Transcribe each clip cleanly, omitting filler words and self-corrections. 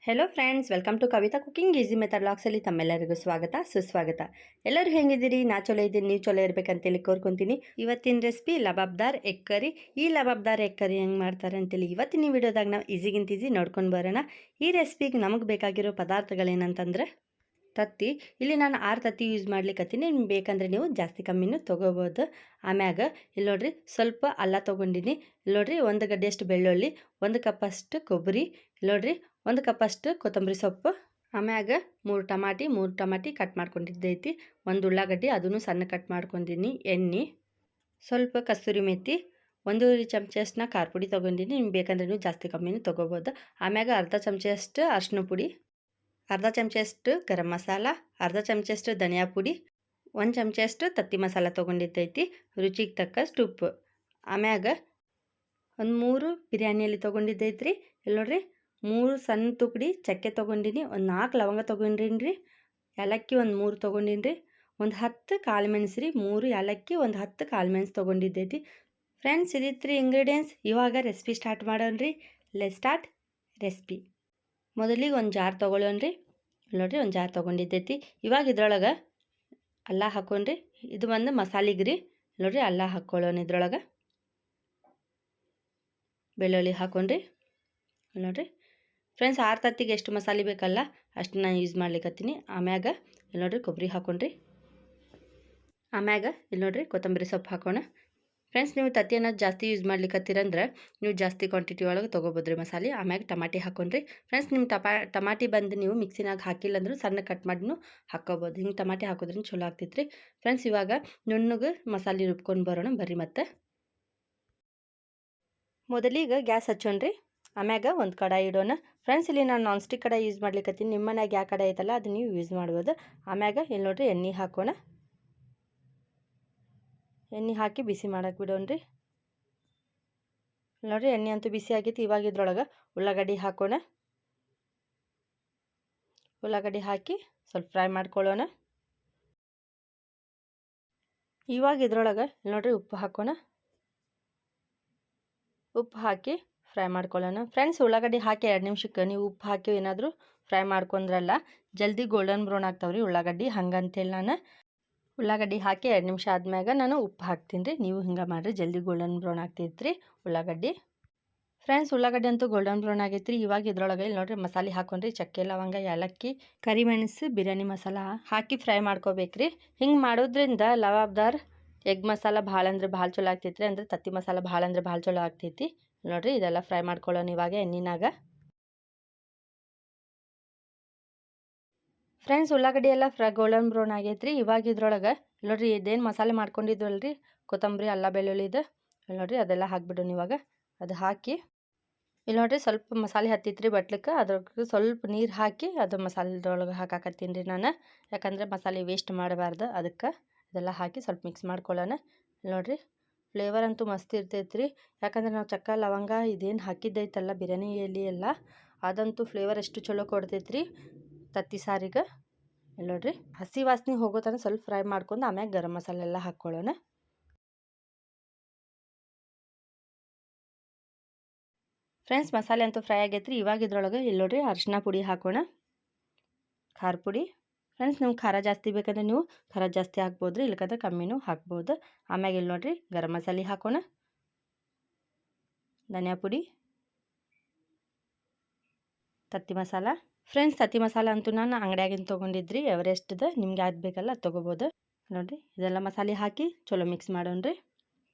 Hello friends, welcome to Kavita cooking easy method ವ್ಲಾಗ್ಸಲ್ಲಿ ತಮ್ಮೆಲ್ಲರಿಗೂ ಸ್ವಾಗತ ಸುಸ್ವಾಗತ. ಎಲ್ಲರೂ ಹೆಂಗಿದ್ದೀರಿ? ನಾ ಚಲೋ ಇದ್ದೀನಿ, ನೀವು ಚಲೋ ಇರಬೇಕಂತೇಳಿ ಕೋರ್ಕೊತೀನಿ. ಇವತ್ತಿನ ರೆಸಿಪಿ ಲಬಾಬ್ದಾರ್ ಎಗ್ ಕರಿ. ಈ ಲಬಾಬ್ದಾರ್ ಎಗ್ ಕರಿ ಹೆಂಗೆ ಮಾಡ್ತಾರೆ ಅಂತೇಳಿ ಇವತ್ತಿನ ವಿಡಿಯೋದಾಗ ನಾವು ಈಸಿಗಿಂತ ಈಸಿ ನೋಡ್ಕೊಂಡು ಬರೋಣ. ಈ ರೆಸಿಪಿಗೆ ನಮಗೆ ಬೇಕಾಗಿರೋ ಪದಾರ್ಥಗಳೇನಂತಂದ್ರೆ ತತ್ತಿ. ಇಲ್ಲಿ ನಾನು 6 ತತ್ತಿ ಯೂಸ್ ಮಾಡ್ಲಿಕ್ಕತ್ತೀನಿ. ನಿಮ್ಗೆ ಬೇಕಂದ್ರೆ ನೀವು ಜಾಸ್ತಿ ಕಮ್ಮಿನೂ ತೊಗೋಬೋದು. ಆಮ್ಯಾಗ ಇಲ್ಲಿ ನೋಡ್ರಿ ಸ್ವಲ್ಪ ಅಲ್ಲ ತೊಗೊಂಡಿನಿ. ಇಲ್ಲಿ ನೋಡ್ರಿ 1 ಗಡ್ಡೆಯಷ್ಟು ಬೆಳ್ಳುಳ್ಳಿ, 1 ಕಪ್ಪಷ್ಟು ಕೊಬ್ಬರಿ, ಇಲ್ಲಿ ನೋಡ್ರಿ 1 ಕಪ್ಪಷ್ಟು ಕೊತ್ತಂಬರಿ ಸೊಪ್ಪು, ಆಮ್ಯಾಗ 3 ಟಮಾಟಿ ಕಟ್ ಮಾಡ್ಕೊಂಡಿದ್ದೈತಿ, 1 ಉಳ್ಳಾಗಡ್ಡಿ ಅದನ್ನು ಸಣ್ಣ ಕಟ್ ಮಾಡ್ಕೊಂಡಿನಿ, ಎಣ್ಣೆ, ಸ್ವಲ್ಪ ಕಸ್ತೂರಿ ಮೆಥಿ, 1 ಚಮಚಷ್ಟು ಖಾರ ಪುಡಿ ತೊಗೊಂಡಿನಿ. ನಿಮ್ಗೆ ಬೇಕಂದ್ರೆ ನೀವು ಜಾಸ್ತಿ ಕಮ್ಮಿನೂ ತೊಗೋಬೋದು. ಆಮ್ಯಾಗ ಅರ್ಧ ಚಮಚಷ್ಟು ಅರಿಶಿನ ಪುಡಿ, ಅರ್ಧ ಚಮಚಷ್ಟು ಗರಂ ಮಸಾಲ, ಅರ್ಧ ಚಮಚಷ್ಟು ಧನಿಯಾ ಪುಡಿ, 1 ಚಮಚಷ್ಟು ತತ್ತಿ ಮಸಾಲ ತೊಗೊಂಡಿದ್ದೈತಿ, ರುಚಿಗೆ ತಕ್ಕಷ್ಟು ಉಪ್ಪು. ಆಮ್ಯಾಗ ಒಂದು 3 ಬಿರಿಯಾನಿ ಎಲೆ ತೊಗೊಂಡಿದ್ದೈತ್ರಿ. ಇಲ್ಲಿ ನೋಡ್ರಿ 3 ಸಣ್ಣ ತುಕಡಿ ಚಕ್ಕೆ ತೊಗೊಂಡಿನಿ, ಒಂದು 4 ಲವಂಗ ತೊಗೊಂಡಿನಿ ರೀ, ಏಲಕ್ಕಿ ಒಂದು 3 ತೊಗೊಂಡಿನಿ ರೀ, ಒಂದು 10 ಕಾಳು ಮೆಣಸು ರೀ, 3 ಏಲಕ್ಕಿ, ಒಂದು 10 ಕಾಳು ಮೆಣಸು ತೊಗೊಂಡಿದ್ದೈತಿ. ಫ್ರೆಂಡ್ಸ್, ಇದಿತ್ತು ಇಂಗ್ರೀಡಿಯೆಂಟ್ಸ್. ಇವಾಗ ರೆಸಿಪಿ ಸ್ಟಾರ್ಟ್ ಮಾಡೋಣ ರೀ. Let start recipe. ಮೊದಲಿಗೆ ಒಂದು ಜಾರ್ ತೊಗೊಳ್ಳೋಣ್ರಿ. ನೋಡಿರಿ ಒಂದು ಜಾರ್ ತೊಗೊಂಡಿದ್ದೈತಿ. ಇವಾಗ ಇದ್ರೊಳಗೆ ಅಲ್ಲ ಹಾಕೊಂಡ್ರಿ. ಇದು ಒಂದು ಮಸಾಲಿಗೆ ರೀ. ನೋಡಿರಿ ಅಲ್ಲ ಹಾಕ್ಕೊಳ್ಳೋಣ. ಇದ್ರೊಳಗೆ ಬೆಳ್ಳುಳ್ಳಿ ಹಾಕೊಂಡ್ರಿ. ನೋಡಿರಿ ಫ್ರೆಂಡ್ಸ್, 6 ತತ್ತಿಗೆ ಎಷ್ಟು ಮಸಾಲೆ ಬೇಕಲ್ಲ ಅಷ್ಟು ನಾನು ಯೂಸ್ ಮಾಡ್ಲಿಕ್ಕತ್ತೀನಿ. ಆಮ್ಯಾಗ ಇಲ್ಲಿ ನೋಡಿರಿ ಕೊಬ್ಬರಿ ಹಾಕೊಂಡ್ರಿ. ಆಮ್ಯಾಗ ಇಲ್ಲಿ ನೋಡಿರಿ ಕೊತ್ತಂಬರಿ ಸೊಪ್ಪು ಹಾಕೋಣ. ಫ್ರೆಂಡ್ಸ್, ನೀವು ತತ್ತಿಯನ್ನು ಜಾಸ್ತಿ ಯೂಸ್ ಮಾಡ್ಲಿಕ್ಕತ್ತೀರಂದ್ರೆ ನೀವು ಜಾಸ್ತಿ ಕ್ವಾಂಟಿಟಿ ಒಳಗೆ ತೊಗೋಬೋದ್ರಿ ಮಸಾಲೆ. ಆಮ್ಯಾಗ ಟಮಾಟಿ ಹಾಕೊಂಡ್ರಿ. ಫ್ರೆಂಡ್ಸ್, ನಿಮ್ಮ ಟಮಾಟಿ ಬಂದು ನೀವು ಮಿಕ್ಸಿನಾಗ ಹಾಕಿಲ್ಲ ಅಂದರೂ ಸಣ್ಣ ಕಟ್ ಮಾಡಿನೂ ಹಾಕ್ಕೋಬೋದು. ಹಿಂಗೆ ಟಮಾಟಿ ಹಾಕೋದ್ರಿಂದ ಚಲೋ ಆಗ್ತೈತ್ರಿ. ಫ್ರೆಂಡ್ಸ್, ಇವಾಗ ನುಣ್ಣಗೆ ಮಸಾಲೆ ರುಬ್ಕೊಂಡು ಬರೋಣ ಬರ್ರಿ. ಮತ್ತೆ ಮೊದಲಿಗೆ ಗ್ಯಾಸ್ ಹಚ್ಚೋಣ್ರಿ. ಆಮ್ಯಾಗ ಒಂದು ಕಡಾಯಿ ಇಡೋಣ. ಫ್ರೆಂಡ್ಸ್, ಇಲ್ಲಿ ನಾನು ನಾನ್ ಸ್ಟಿಕ್ ಕಡಾಯಿ ಯೂಸ್ ಮಾಡ್ಲಿಕ್ಕತ್ತೀನಿ. ನಿಮ್ಮ ಮನ್ಯಾಗ ಯಾವ ಕಡಾಯಿ ಐತಲ್ಲ ಅದು ನೀವು ಯೂಸ್ ಮಾಡ್ಬೋದು. ಆಮ್ಯಾಗ ಇಲ್ಲಿ ನೋಡಿರಿ ಎಣ್ಣೆ ಹಾಕೋಣ. ಎಣ್ಣೆ ಹಾಕಿ ಬಿಸಿ ಮಾಡಕ್ಕೆ ಬಿಡೋಣ್ರಿ. ನೋಡಿರಿ ಎಣ್ಣೆ ಅಂತೂ ಬಿಸಿ ಆಗೈತಿ. ಇವಾಗ ಇದ್ರೊಳಗೆ ಉಳ್ಳಾಗಡ್ಡಿ ಹಾಕೋಣ. ಉಳ್ಳಾಗಡ್ಡಿ ಹಾಕಿ ಸ್ವಲ್ಪ ಫ್ರೈ ಮಾಡ್ಕೊಳ್ಳೋಣ. ಇವಾಗ ಇದ್ರೊಳಗೆ ನೋಡಿರಿ ಉಪ್ಪು ಹಾಕೋಣ. ಉಪ್ಪು ಹಾಕಿ ಫ್ರೈ ಮಾಡ್ಕೊಳ್ಳೋಣ. ಫ್ರೆಂಡ್ಸ್, ಉಳ್ಳಾಗಡ್ಡಿ ಹಾಕಿ 2 ನಿಮಿಷಕ್ಕೆ ನೀವು ಉಪ್ಪು ಹಾಕಿ ಏನಾದರೂ ಫ್ರೈ ಮಾಡ್ಕೊಂಡ್ರಲ್ಲ ಜಲ್ದಿ ಗೋಲ್ಡನ್ ಬ್ರೌನ್ ಆಗ್ತಾವ್ರಿ ಉಳ್ಳಾಗಡ್ಡಿ. ಹಂಗಂತೇಳಿ ನಾನು ಉಳ್ಳಾಗಡ್ಡಿ ಹಾಕಿ 2 ನಿಮಿಷ ಆದ್ಮ್ಯಾಗ ನಾನು ಉಪ್ಪು ಹಾಕ್ತೀನಿ ರೀ. ನೀವು ಹಿಂಗೆ ಮಾಡಿರಿ, ಜಲ್ದಿ ಗೋಲ್ಡನ್ ಬ್ರೌನ್ ಆಗ್ತೈತ್ರಿ ಉಳ್ಳಾಗಡ್ಡಿ. ಫ್ರೆಂಡ್ಸ್, ಉಳ್ಳಾಗಡ್ಡಿ ಅಂತೂ ಗೋಲ್ಡನ್ ಬ್ರೌನ್ ಆಗೈತ್ರಿ. ಇವಾಗ ಇದ್ರೊಳಗೆ ಇಲ್ಲಿ ನೋಡಿರಿ ಮಸಾಲೆ ಹಾಕೊಂಡ್ರಿ. ಚಕ್ಕೆ, ಲವಂಗ, ಏಲಕ್ಕಿ, ಕರಿಮೆಣಸು, ಬಿರಿಯಾನಿ ಮಸಾಲ ಹಾಕಿ ಫ್ರೈ ಮಾಡ್ಕೋಬೇಕ್ರಿ. ಹಿಂಗೆ ಮಾಡೋದ್ರಿಂದ ಲಬಾಬ್ದಾರ್ ಎಗ್ ಮಸಾಲ ಭಾಳ ಅಂದ್ರೆ ಭಾಳ ಚಲೋ ಆಗ್ತೈತ್ರಿ. ಅಂದರೆ ತತ್ತಿ ಮಸಾಲ ಭಾಳ ಅಂದ್ರೆ ಭಾಳ ಚಲೋ ಆಗ್ತೈತಿ. ನೋಡಿರಿ ಇದೆಲ್ಲ ಫ್ರೈ ಮಾಡ್ಕೊಳ್ಳೋಣ ಇವಾಗ ಎಣ್ಣಿನಾಗ. ಫ್ರೆಂಡ್ಸ್, ಉಳ್ಳಾಗಡ್ಡಿ ಎಲ್ಲ ಗೋಲ್ಡನ್ ಬ್ರೌನ್ ಆಗೈತ್ರಿ. ಇವಾಗ ಇದ್ರೊಳಗೆ ನೋಡಿರಿ ಇದೇನು ಮಸಾಲೆ ಮಾಡ್ಕೊಂಡಿದ್ವಲ್ರಿ ಕೊತ್ತಂಬರಿ, ಅಲ್ಲ, ಬೆಳ್ಳುಳ್ಳಿದು ನೋಡಿರಿ ಅದೆಲ್ಲ ಹಾಕ್ಬಿಡೋಣ ಇವಾಗ. ಅದು ಹಾಕಿ ಇಲ್ಲಿ ನೋಡಿರಿ ಸ್ವಲ್ಪ ಮಸಾಲೆ ಹತ್ತಿತ್ರಿ ಬಟ್ಲಕ್ಕೆ. ಅದ್ರೊಳಗೆ ಸ್ವಲ್ಪ ನೀರು ಹಾಕಿ ಅದು ಮಸಾಲೆದೊಳಗೆ ಹಾಕಾಕತ್ತೀನಿ ರೀ ನಾನು. ಯಾಕಂದರೆ ಮಸಾಲೆ ವೇಸ್ಟ್ ಮಾಡಬಾರ್ದು, ಅದಕ್ಕೆ ಇದೆಲ್ಲ ಹಾಕಿ ಸ್ವಲ್ಪ ಮಿಕ್ಸ್ ಮಾಡ್ಕೊಳ್ಳೋಣ. ನೋಡಿರಿ ಫ್ಲೇವರ್ ಅಂತೂ ಮಸ್ತ್ ಇರ್ತೈತ್ರಿ. ಯಾಕಂದರೆ ನಾವು ಚಕ್ಕ, ಲವಂಗ ಇದೇನು ಹಾಕಿದ್ದೈತಲ್ಲ ಬಿರಿಯಾನಿ ಎಲೆ ಎಲ್ಲ, ಅದಂತೂ ಫ್ಲೇವರ್ ಎಷ್ಟು ಚಲೋ ಕೊಡ್ತೈತ್ರಿ ತತ್ತಿ ಸಾರಿಗೆ. ನೋಡಿರಿ ಹಸಿ ವಾಸನೆ ಹೋಗೋ ತನಕ ಸ್ವಲ್ಪ ಫ್ರೈ ಮಾಡ್ಕೊಂಡು ಆಮ್ಯಾಗ ಗರಂ ಮಸಾಲೆ ಎಲ್ಲ ಹಾಕ್ಕೊಳ್ಳೋಣ. ಫ್ರೆಂಡ್ಸ್, ಮಸಾಲೆ ಅಂತೂ ಫ್ರೈ ಆಗೈತ್ರಿ. ಇವಾಗ ಇದ್ರೊಳಗೆ ಇಲ್ಲಿ ನೋಡಿರಿ ಅರಿಶಿನ ಪುಡಿ ಹಾಕೋಣ, ಖಾರ ಪುಡಿ. ಫ್ರೆಂಡ್ಸ್, ನೀವು ಖಾರ ಜಾಸ್ತಿ ಬೇಕಂದ್ರೆ ನೀವು ಖಾರ ಜಾಸ್ತಿ ಹಾಕ್ಬೋದ್ರಿ, ಇಲ್ಲಕಂದ್ರೆ ಕಮ್ಮಿನೂ ಹಾಕ್ಬೋದು. ಆಮ್ಯಾಗ ಇಲ್ಲಿ ನೋಡಿರಿ ಗರಂ ಮಸಾಲೆ ಹಾಕೋಣ, ಧನಿಯಾ ಪುಡಿ, ತತ್ತಿ ಮಸಾಲ. ಫ್ರೆಂಡ್ಸ್, ತತ್ತಿ ಮಸಾಲ ಅಂತೂ ನಾನು ಅಂಗಡಿಯಾಗಿಂದ ತೊಗೊಂಡಿದ್ರಿ, ಎವರೆಸ್ಟ್ದು. ನಿಮ್ಗೆ ಯಾವ್ದು ಬೇಕಲ್ಲ ಅದು ತೊಗೋಬೋದು. ನೋಡಿರಿ ಇದೆಲ್ಲ ಮಸಾಲೆ ಹಾಕಿ ಚಲೋ ಮಿಕ್ಸ್ ಮಾಡೋಣ್ರಿ.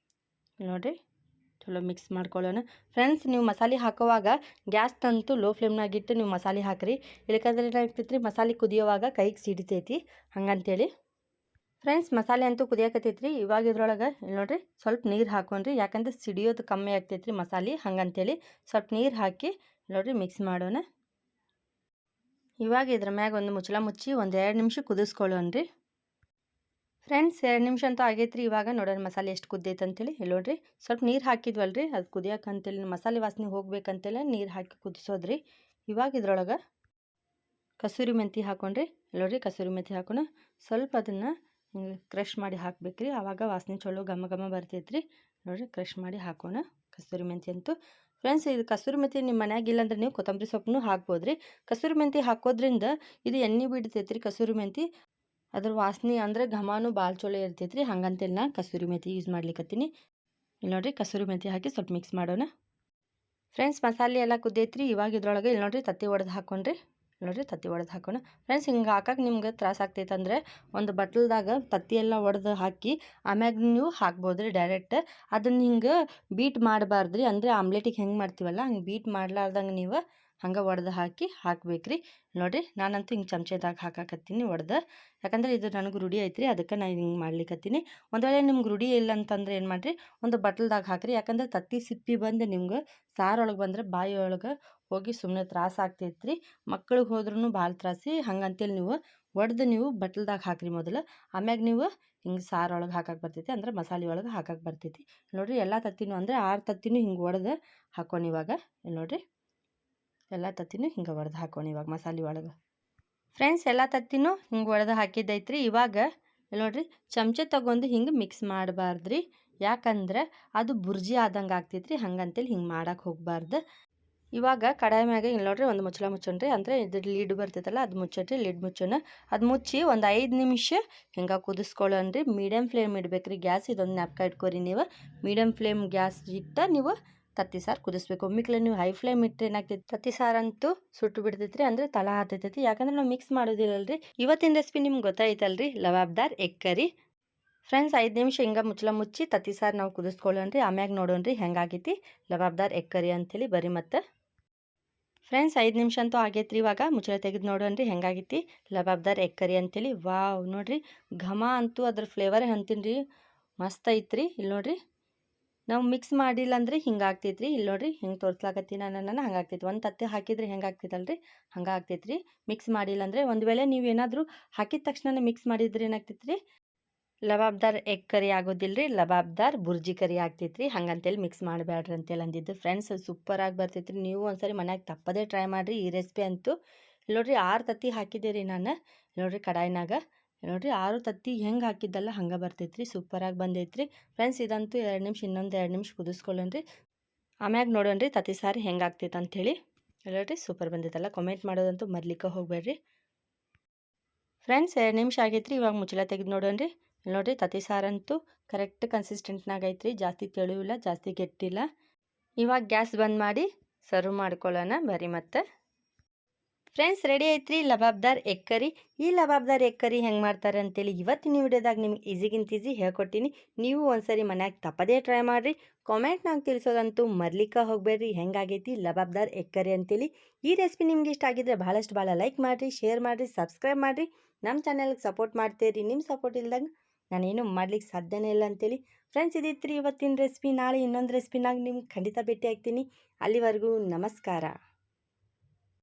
ನೋಡಿರಿ ಚಲೋ ಮಿಕ್ಸ್ ಮಾಡ್ಕೊಳ್ಳೋಣ. ಫ್ರೆಂಡ್ಸ್, ನೀವು ಮಸಾಲೆ ಹಾಕೋವಾಗ ಗ್ಯಾಸ್ ತಂತು ಲೋ ಫ್ಲೇಮ್ನಾಗಿಟ್ಟು ನೀವು ಮಸಾಲೆ ಹಾಕಿರಿ. ಇಲ್ಲಕಂದ್ರೆ ಏನಾಗ್ತೈತ್ರಿ ಮಸಾಲೆ ಕುದಿಯೋವಾಗ ಕೈಗೆ ಸಿಡಿತೈತಿ. ಹಂಗಂತೇಳಿ ಫ್ರೆಂಡ್ಸ್, ಮಸಾಲೆ ಅಂತೂ ಕುದಿಯಾಕತ್ತೈತ್ರಿ. ಇವಾಗ ಇದ್ರೊಳಗೆ ಇಲ್ಲಿ ನೋಡಿರಿ ಸ್ವಲ್ಪ ನೀರು ಹಾಕೊಂಡ್ರಿ. ಯಾಕಂದ್ರೆ ಸಿಡಿಯೋದು ಕಮ್ಮಿ ಆಗ್ತೈತ್ರಿ ಮಸಾಲೆ, ಹಂಗಂತೇಳಿ ಸ್ವಲ್ಪ ನೀರು ಹಾಕಿ ನೋಡಿರಿ ಮಿಕ್ಸ್ ಮಾಡೋಣ. ಇವಾಗ ಇದ್ರ ಮ್ಯಾಗ ಒಂದು ಮುಚ್ಚಳ ಮುಚ್ಚಿ ಒಂದು 2 ನಿಮಿಷ ಕುದಿಸ್ಕೊಳ್ಳೋಣ್ರಿ. ಫ್ರೆಂಡ್ಸ್, 2 ನಿಮಿಷ ಅಂತೂ ಆಗೈತ್ರಿ. ಇವಾಗ ನೋಡೋಣ ಮಸಾಲೆ ಎಷ್ಟು ಕುದ್ದೈತೆ ಅಂತೇಳಿ. ಇಲ್ಲಿ ನೋಡಿರಿ ಸ್ವಲ್ಪ ನೀರು ಹಾಕಿದ್ವಲ್ರಿ, ಅದು ಕುದಿಯೋಕ್ಕಂತೇಳಿ ಮಸಾಲೆ ವಾಸನೆ ಹೋಗ್ಬೇಕಂತೇಳಿ ನೀರು ಹಾಕಿ ಕುದಿಸೋದ್ರಿ. ಇವಾಗ ಇದ್ರೊಳಗೆ ಕಸೂರಿ ಮೆಂತಿ ಹಾಕೊಂಡ್ರಿ. ಇಲ್ಲಿ ನೋಡಿರಿ ಕಸೂರಿ ಮೆಂತಿ ಹಾಕೋಣ. ಸ್ವಲ್ಪ ಅದನ್ನು ಹಿಂಗೆ ಕ್ರಷ್ ಮಾಡಿ ಹಾಕ್ಬೇಕ್ರಿ. ಆವಾಗ ವಾಸನೆ ಚಲೋ ಘಮ ಘಮ ಬರ್ತೈತ್ರಿ. ನೋಡಿರಿ ಕ್ರಷ್ ಮಾಡಿ ಹಾಕೋಣ ಕಸೂರಿ ಮೆಂತಿ ಅಂತೂ. ಫ್ರೆಂಡ್ಸ್, ಇದು ಕಸೂರಿ ಮೆಂತಿ ನಿಮ್ಮ ಮನ್ಯಾಗ ಇಲ್ಲಾಂದ್ರೆ ನೀವು ಕೊತ್ತಂಬರಿ ಸೊಪ್ಪನ್ನು ಹಾಕ್ಬೋದು ರೀ. ಕಸೂರಿ ಮೆಂತಿ ಹಾಕೋದ್ರಿಂದ ಇದು ಎಣ್ಣೆ ಬಿಡ್ತೈತೆ ರೀ. ಕಸೂರಿ ಮೆಂತಿ ಅದ್ರ ವಾಸನೆ ಅಂದರೆ ಘಮನೂ ಭಾಳ ಚಲೋ ಇರ್ತೈತೆ ರೀ. ಹಂಗಂತೇಳಿ ನಾ ಕಸೂರಿ ಮೆಂತಿ ಯೂಸ್ ಮಾಡ್ಲಿಕ್ಕತ್ತೀನಿ. ಇಲ್ಲಿ ನೋಡಿರಿ, ಕಸೂರಿ ಮೆಂತಿ ಹಾಕಿ ಸ್ವಲ್ಪ ಮಿಕ್ಸ್ ಮಾಡೋಣ. ಫ್ರೆಂಡ್ಸ್, ಮಸಾಲೆ ಎಲ್ಲ ಕುದ್ದೈತ್ರಿ. ಇವಾಗ ಇದ್ರೊಳಗೆ ಇಲ್ಲಿ ನೋಡಿರಿ ತತ್ತಿ ಒಡೆದು ಹಾಕೊಂಡ್ರಿ. ನೋಡಿರಿ, ತತ್ತಿ ಒಡೆದು ಹಾಕೋಣ. ಫ್ರೆಂಡ್ಸ್, ಹಿಂಗೆ ಹಾಕಕ್ಕೆ ನಿಮ್ಗೆ ತ್ರಾಸ ಆಗ್ತೈತೆ ಅಂದರೆ ಒಂದು ಬಟ್ಲದಾಗ ತತ್ತಿ ಎಲ್ಲ ಒಡೆದು ಹಾಕಿ ಆಮ್ಯಾಗ ನೀವು ಹಾಕ್ಬೋದು ರೀ ಡೈರೆಕ್ಟ್. ಅದನ್ನು ಹಿಂಗೆ ಬೀಟ್ ಮಾಡಬಾರ್ದು ರೀ. ಅಂದರೆ ಆಮ್ಲೆಟಿಗೆ ಹೆಂಗೆ ಮಾಡ್ತೀವಲ್ಲ ಹಂಗೆ ಬೀಟ್ ಮಾಡ್ಲಾರ್ದಂಗೆ ನೀವು ಹಂಗೆ ಒಡೆದು ಹಾಕ್ಬೇಕು ರೀ. ನೋಡಿರಿ, ನಾನಂತೂ ಹಿಂಗೆ ಚಮಚದಾಗ ಹಾಕಾಕತ್ತೀನಿ ಒಡೆದು. ಯಾಕಂದರೆ ಇದು ನನಗೆ ರೂಢಿ ಐತ್ರಿ, ಅದಕ್ಕೆ ನಾನು ಹಿಂಗೆ ಮಾಡ್ಲಿಕ್ಕತ್ತೀನಿ. ಒಂದು ವೇಳೆ ನಿಮ್ಗೆ ರೂಢಿ ಇಲ್ಲ ಅಂತಂದ್ರೆ ಏನು ಮಾಡಿರಿ, ಒಂದು ಬಟ್ಲದಾಗ ಹಾಕಿರಿ. ಯಾಕಂದ್ರೆ ತತ್ತಿ ಸಿಪ್ಪಿ ಬಂದು ನಿಮ್ಗೆ ಸಾರೊಳಗೆ ಬಂದರೆ ಬಾಯಿ ಒಳಗೆ ಹೋಗಿ ಸುಮ್ಮನೆ ತ್ರಾಸ ಆಗ್ತೈತೆ ರೀ. ಮಕ್ಳಿಗೆ ಹೋದ್ರೂ ಭಾಳ ತ್ರಾಸಿ. ಹಂಗಂತೇಳಿ ನೀವು ಒಡೆದು ನೀವು ಬಟ್ಲದಾಗ ಹಾಕಿರಿ ಮೊದಲು. ಆಮ್ಯಾಗ ನೀವು ಹಿಂಗೆ ಸಾರೊಳಗೆ ಹಾಕಕ್ಕೆ ಬರ್ತೈತಿ, ಅಂದ್ರೆ ಮಸಾಲೆ ಒಳಗೆ ಹಾಕಕ್ಕೆ ಬರ್ತೈತಿ. ನೋಡಿರಿ, ಎಲ್ಲ ತತ್ತಿನೂ ಅಂದರೆ 6 ತತ್ತಿನೂ ಹಿಂಗೆ ಒಡೆದು ಹಾಕೋಣ ಇವಾಗ. ನೋಡಿರಿ, ಎಲ್ಲ ತತ್ತಿನೂ ಹಿಂಗೆ ಒಡೆದು ಹಾಕೋಣ ಇವಾಗ ಮಸಾಲೆ ಒಳಗೆ. ಫ್ರೆಂಡ್ಸ್, ಎಲ್ಲ ತತ್ತಿನೂ ಹಿಂಗೆ ಒಡೆದು ಹಾಕಿದ್ದೈತ್ರಿ. ಇವಾಗ ನೋಡಿರಿ, ಚಮಚೆ ತಗೊಂಡು ಹಿಂಗೆ ಮಿಕ್ಸ್ ಮಾಡಬಾರ್ದ್ರಿ. ಯಾಕಂದ್ರೆ ಅದು ಬುರ್ಜಿ ಆದಂಗೆ ಆಗ್ತೈತ್ರಿ. ಹಂಗಂತೇಳಿ ಹಿಂಗೆ ಮಾಡಕ್ಕೆ ಹೋಗಬಾರ್ದು. ಇವಾಗ ಕಡಾಯಿ ಮ್ಯಾಗ ಇಲ್ಲಿ ನೋಡ್ರಿ ಒಂದು ಮುಚ್ಚಳ ಮುಚ್ಚೋಣ್ರಿ. ಅಂದರೆ ಇದ್ರ ಲೀಡ್ ಬರ್ತೈತಲ್ಲ ಅದು ಮುಚ್ಚಟ್ರಿ. ಲಿಡ್ ಮುಚ್ಚೋಣ. ಅದು ಮುಚ್ಚಿ ಒಂದು 5 ನಿಮಿಷ ಹಿಂಗೆ ಕುದಿಸ್ಕೊಳ್ಳೋಣ್ರಿ. ಮೀಡಿಯಮ್ ಫ್ಲೇಮ್ ಇಡ್ಬೇಕ್ರಿ ಗ್ಯಾಸ್. ಇದೊಂದು ಜ್ಞಾಪಕ ಇಟ್ಕೊರಿ ನೀವು. ಮೀಡಿಯಮ್ ಫ್ಲೇಮ್ ಗ್ಯಾಸ್ ಇಟ್ಟು ನೀವು ತತ್ತಿ ಸಾರು ಕುದಿಸ್ಬೇಕು. ಒಮ್ಮಿಕ್ಲೆ ನೀವು ಹೈ ಫ್ಲೇಮ್ ಇಟ್ಟರೆ ಏನಾಗ್ತೈತಿ, ತತ್ತಿ ಸಾರಂತೂ ಸುಟ್ಟು ಬಿಡ್ತೈತ್ರಿ. ಅಂದರೆ ತಳ ಹತ್ತೈತಿ. ಯಾಕಂದ್ರೆ ನಾವು ಮಿಕ್ಸ್ ಮಾಡೋದಿಲ್ಲಲ್ರಿ. ಇವತ್ತಿನ ರೆಸಿಪಿ ನಿಮ್ಗೆ ಗೊತ್ತಾಯ್ತಲ್ರಿ, ಲವಾಬ್ದಾರ್ ಎಗ್ ಕರಿ. ಫ್ರೆಂಡ್ಸ್, 5 ನಿಮಿಷ ಹಿಂಗೆ ಮುಚ್ಚಳ ಮುಚ್ಚಿ ತತ್ತಿ ಸಾರು ನಾವು ಕುದಿಸ್ಕೊಳ್ಳೋಣ್ರಿ. ಆಮ್ಯಾಗ ನೋಡೋಣ್ರಿ ಹೆಂಗಾಗೈತಿ ಲವಾಬ್ದಾರ್ ಎಗ್ ಕರಿ ಅಂಥೇಳಿ. ಬರೀ ಮತ್ತೆ ಫ್ರೆಂಡ್ಸ್, 5 ನಿಮಿಷ ಅಂತೂ ಆಗೈತ್ರಿ. ಇವಾಗ ಮುಚ್ಚಳ ತೆಗೆದು ನೋಡೋಣ್ರಿ ಹೆಂಗಾಗೈತಿ ಲವಾಬ್ದಾರ್ ಎಗ್ ಕರಿ ಅಂತೇಳಿ. ವಾವ್, ನೋಡಿರಿ, ಘಮ ಅಂತೂ ಅದ್ರ ಫ್ಲೇವರೇ ಅಂತೀನಿ ರೀ, ಮಸ್ತ್ ಐತ್ರಿ. ಇಲ್ಲಿ ನೋಡಿರಿ, ನಾವು ಮಿಕ್ಸ್ ಮಾಡಿಲ್ಲ ಅಂದ್ರೆ ಹಿಂಗೆ ಆಗ್ತೈತ್ರಿ. ಇಲ್ಲಿ ನೋಡಿರಿ, ಹಿಂಗೆ ತೋರಿಸ್ಲಾಕತ್ತೀನಿ ನಾನು. ಹಂಗೆ ಆಗ್ತೈತಿ. ಒಂದು ತತ್ತಿ ಹಾಕಿದ್ರೆ ಹೆಂಗೆ ಆಗ್ತೈತಲ್ರಿ, ಹಂಗೆ ಆಗ್ತೈತ್ರಿ. ಮಿಕ್ಸ್ ಮಾಡಿಲ್ಲ ಅಂದರೆ, ಒಂದು ವೇಳೆ ನೀವೇನಾದರೂ ಹಾಕಿದ ತಕ್ಷಣ ಮಿಕ್ಸ್ ಮಾಡಿದ್ರೆ ಏನಾಗ್ತೈತ್ರಿ, ಲವಾಬ್ದಾರ್ ಎಗ್ ಕರಿ ಆಗೋದಿಲ್ಲ ರೀ, ಲವಾಬ್ದಾರ್ ಬುರ್ಜಿ ಕರಿ ಆಗ್ತೈತ್ರಿ. ಹಂಗಂತೇಳಿ ಮಿಕ್ಸ್ ಮಾಡಬೇಡ್ರಿ ಅಂತೇಳಿ ಅಂದಿದ್ದು. ಫ್ರೆಂಡ್ಸ್, ಸೂಪರಾಗಿ ಬರ್ತೈತ್ರಿ. ನೀವು ಒಂದ್ಸರಿ ಮನ್ಯಾಗ ತಪ್ಪದೇ ಟ್ರೈ ಮಾಡಿರಿ ಈ ರೆಸಿಪಿ ಅಂತೂ. ನೋಡಿರಿ, 6 ತತ್ತಿ ಹಾಕಿದ್ದೆ ರೀ ನಾನು. ನೋಡಿರಿ, ಕಡಾಯಿನಾಗ ನೋಡಿರಿ 6 ತತ್ತಿ ಹೆಂಗೆ ಹಾಕಿದ್ದಲ್ಲ ಹಂಗೆ ಬರ್ತೈತ್ರಿ. ಸೂಪರಾಗಿ ಬಂದೈತ್ರಿ. ಫ್ರೆಂಡ್ಸ್, ಇದಂತೂ 2 ನಿಮಿಷ, ಇನ್ನೊಂದು 2 ನಿಮಿಷ ಕುದಿಸ್ಕೊಳ್ಳೋಣ್ರಿ. ಆಮ್ಯಾಗ ನೋಡೋಣ್ರಿ ತತ್ತಿ ಸಾರು ಹೆಂಗೆ ಆಗ್ತೈತೆ ಅಂಥೇಳಿ. ನೋಡಿರಿ, ಸೂಪರ್ ಬಂದೈತಲ್ಲ. ಕಮೆಂಟ್ ಮಾಡೋದಂತೂ ಮರ್ಲಿಕ್ಕೆ ಹೋಗಬೇಡ್ರಿ. ಫ್ರೆಂಡ್ಸ್, 2 ನಿಮಿಷ ಆಗೈತ್ರಿ. ಇವಾಗ ಮುಚ್ಚಳ ತೆಗೆದು ನೋಡೋಣ್ರಿ. ನೋಡಿರಿ, ತತ್ತಿ ಸಾರಂತೂ ಕರೆಕ್ಟ್ ಕನ್ಸಿಸ್ಟೆಂಟ್ನಾಗ ಐತ್ರಿ. ಜಾಸ್ತಿ ತೆಳು ಇಲ್ಲ, ಜಾಸ್ತಿ ಗಟ್ಟಿಲ್ಲ. ಇವಾಗ ಗ್ಯಾಸ್ ಬಂದ್ ಮಾಡಿ ಸರ್ವ್ ಮಾಡ್ಕೊಳ್ಳೋಣ ಬರೀ ಮತ್ತೆ. ಫ್ರೆಂಡ್ಸ್, ರೆಡಿ ಐತ್ರಿ ಲವಾಬ್ದಾರ್ ಎಗ್ ಕರಿ. ಈ ಲವಾಬ್ದಾರ್ ಎಗ್ ಕರಿ ಹೆಂಗೆ ಮಾಡ್ತಾರೆ ಅಂತೇಳಿ ಇವತ್ತಿನ ವಿಡಿಯೋದಾಗ ನಿಮ್ಗೆ ಈಸಿಗಿಂತ ಈಸಿ ಹೇಳ್ಕೊಟ್ಟಿನಿ. ನೀವು ಒಂದ್ಸರಿ ಮನ್ಯಾಗ ತಪ್ಪದೇ ಟ್ರೈ ಮಾಡಿರಿ. ಕಾಮೆಂಟ್ನಾಗ ತಿಳಿಸೋದಂತೂ ಮರ್ಲಿಕ್ಕೆ ಹೋಗಬೇಡ್ರಿ ಹೆಂಗಾಗೈತಿ ಲವಾಬ್ದಾರ್ ಎಗ್ ಕರಿ ಅಂತೇಳಿ. ಈ ರೆಸಿಪಿ ನಿಮ್ಗೆ ಇಷ್ಟ ಆಗಿದ್ರೆ ಭಾಳ ಲೈಕ್ ಮಾಡಿರಿ, ಶೇರ್ ಮಾಡಿರಿ, ಸಬ್ಸ್ಕ್ರೈಬ್ ಮಾಡಿರಿ. ನಮ್ಮ ಚಾನಲ್ಗೆ ಸಪೋರ್ಟ್ ಮಾಡ್ತೀರಿ. ನಿಮ್ಮ ಸಪೋರ್ಟ್ ಇಲ್ದಾಗ ನಾನೇನು ಮಾಡ್ಲಿಕ್ಕೆ ಸಾಧ್ಯನೇ ಇಲ್ಲ ಅಂತೇಳಿ. ಫ್ರೆಂಡ್ಸ್, ಇದಿತ್ತು ಇವತ್ತಿನ ರೆಸಿಪಿ. ನಾಳೆ ಇನ್ನೊಂದು ರೆಸಿಪಿನಾಗ ನಿಮ್ಗೆ ಖಂಡಿತ ಭೇಟಿ ಆಗ್ತೀನಿ. ಅಲ್ಲಿವರೆಗೂ ನಮಸ್ಕಾರ.